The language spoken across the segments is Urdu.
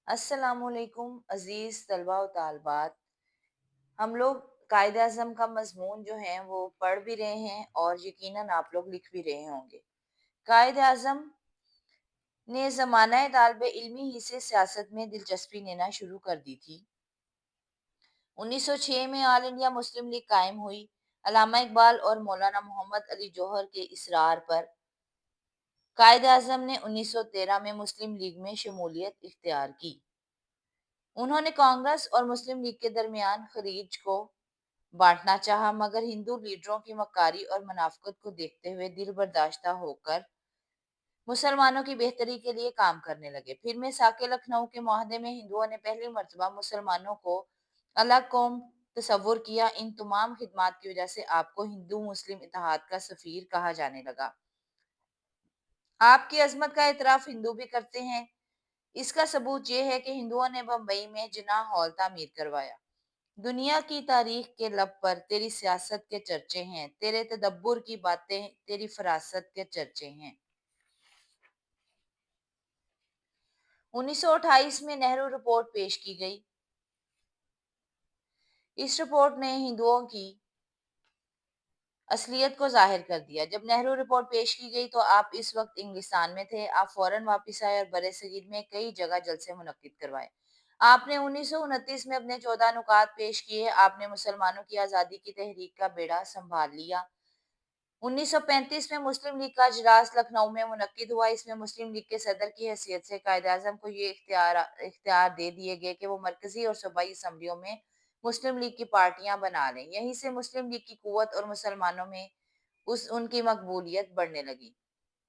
السلام علیکم عزیز طلبہ و طالبات. ہم لوگ قائد اعظم کا مضمون جو ہے وہ پڑھ بھی رہے ہیں اور یقیناً آپ لوگ لکھ بھی رہے ہوں گے. قائد اعظم نے زمانہ طالب علمی ہی سے سیاست میں دلچسپی لینا شروع کر دی تھی. 1906 میں آل انڈیا مسلم لیگ قائم ہوئی. علامہ اقبال اور مولانا محمد علی جوہر کے اصرار پر قائد اعظم نے 1913 میں مسلم لیگ میں شمولیت اختیار کی. انہوں نے کانگریس اور مسلم لیگ کے درمیان خلیج کو بانٹنا چاہا، مگر ہندو لیڈروں کی مکاری اور منافقت کو دیکھتے ہوئے دل برداشتہ ہو کر مسلمانوں کی بہتری کے لیے کام کرنے لگے. پھر میں ساکے لکھنؤ کے معاہدے میں ہندوؤں نے پہلی مرتبہ مسلمانوں کو الگ قوم تصور کیا. ان تمام خدمات کی وجہ سے آپ کو ہندو مسلم اتحاد کا سفیر کہا جانے لگا. آپ کی عظمت کا اعتراف ہندو بھی کرتے ہیں. اس کا ثبوت یہ ہے کہ ہندوؤں نے بمبئی میں جناح ہال تعمیر کروایا. دنیا کی تاریخ کے لب پر تیری سیاست کے چرچے ہیں، تیرے تدبر کی باتیں تیری فراست کے چرچے ہیں. 1928 میں نہرو رپورٹ پیش کی گئی. اس رپورٹ نے ہندوؤں کی اصلیت کو ظاہر کر دیا. جب نہرو رپورٹ پیش کی گئی تو آپ اس وقت انگلستان میں تھے. آپ فوراً واپس آئے اور برِ صغیر میں کئی جگہ جلسے منعقد کروائے. آپ نے 1929 میں اپنے 14 نکات پیش کیے. آپ نے مسلمانوں کی آزادی کی تحریک کا بیڑا سنبھال لیا. 1935 میں مسلم لیگ کا اجلاس لکھنؤ میں منعقد ہوا. اس میں مسلم لیگ کے صدر کی حیثیت سے قائد اعظم کو یہ اختیار دے دیے گئے کہ وہ مرکزی اور صوبائی اسمبلیوں میں مسلم لیگ کی پارٹیاں بنا لیں. یہیں سے مسلم لیگ کی قوت اور مسلمانوں میں ان کی مقبولیت بڑھنے لگی.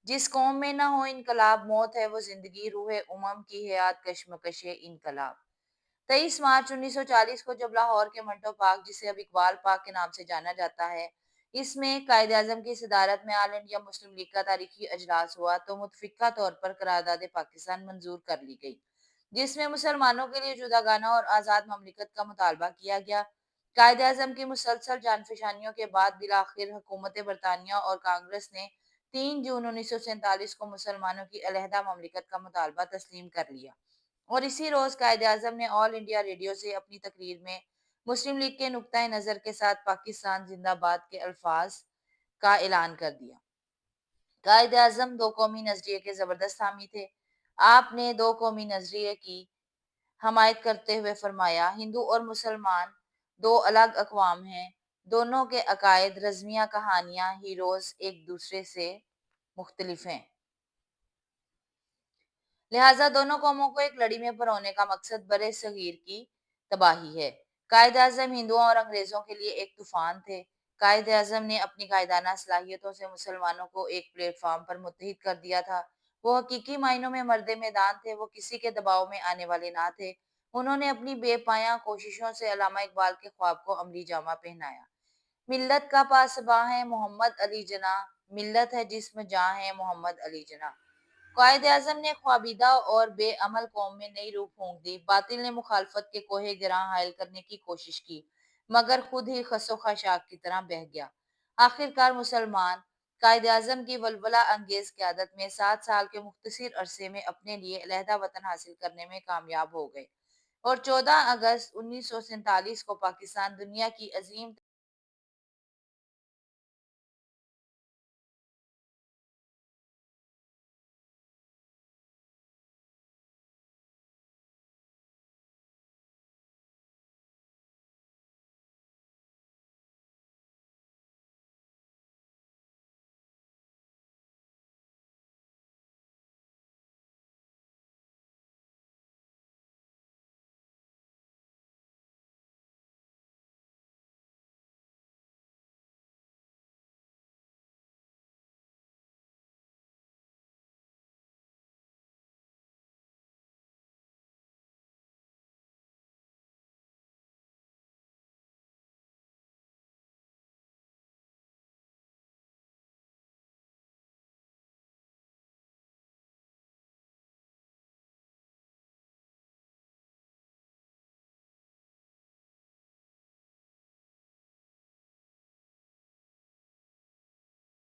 جس قوم میں نہ ہو انقلاب موت ہے وہ زندگی، روح امم کی حیات کشمکش انقلاب. 23 مارچ 1940 کو جب لاہور کے منٹو پارک، جسے اب اقبال پارک کے نام سے جانا جاتا ہے، اس میں قائد اعظم کی صدارت میں آل انڈیا مسلم لیگ کا تاریخی اجلاس ہوا تو متفقہ طور پر قرارداد پاکستان منظور کر لی گئی، جس میں مسلمانوں کے لیے جداگانہ اور آزاد مملکت کا مطالبہ کیا گیا. قائد اعظم کی مسلسل جانفشانیوں کے بعد بالآخر حکومت برطانیہ اور کانگریس نے 3 جون 1947 کو مسلمانوں کی علیحدہ مملکت کا مطالبہ تسلیم کر لیا، اور اسی روز قائد اعظم نے آل انڈیا ریڈیو سے اپنی تقریر میں مسلم لیگ کے نقطۂ نظر کے ساتھ پاکستان زندہ باد کے الفاظ کا اعلان کر دیا. قائد اعظم دو قومی نظریے کے زبردست حامی تھے. آپ نے دو قومی نظریے کی حمایت کرتے ہوئے فرمایا، ہندو اور مسلمان دو الگ اقوام ہیں، دونوں کے عقائد، رزمیہ، کہانیاں، ہیروز ایک دوسرے سے مختلف ہیں، لہٰذا دونوں قوموں کو ایک لڑی میں پرونے کا مقصد برِ صغیر کی تباہی ہے. قائد اعظم ہندوؤں اور انگریزوں کے لیے ایک طوفان تھے. قائد اعظم نے اپنی قائدانہ صلاحیتوں سے مسلمانوں کو ایک پلیٹ فارم پر متحد کر دیا تھا. وہ حقیقی معنوں میں مرد میدان تھے، وہ کسی کے دباؤ میں آنے والے نہ تھے. انہوں نے اپنی بے پایاں کوششوں سے علامہ اقبال کے خواب کو عملی جامہ پہنایا. ملت کا پاسباں ہے محمد علی جناح، ملت ہے جسم جاں ہے محمد علی جناح. قائد اعظم نے خوابیدہ اور بے عمل قوم میں نئی روح پھونک دی. باطل نے مخالفت کے کوہ گراں حائل کرنے کی کوشش کی، مگر خود ہی خس و خاشاک کی طرح بہہ گیا. آخرکار مسلمان قائد اعظم کی ولولہ انگیز قیادت میں 7 سال کے مختصر عرصے میں اپنے لیے علیحدہ وطن حاصل کرنے میں کامیاب ہو گئے، اور 14 اگست 1947 کو پاکستان دنیا کی عظیم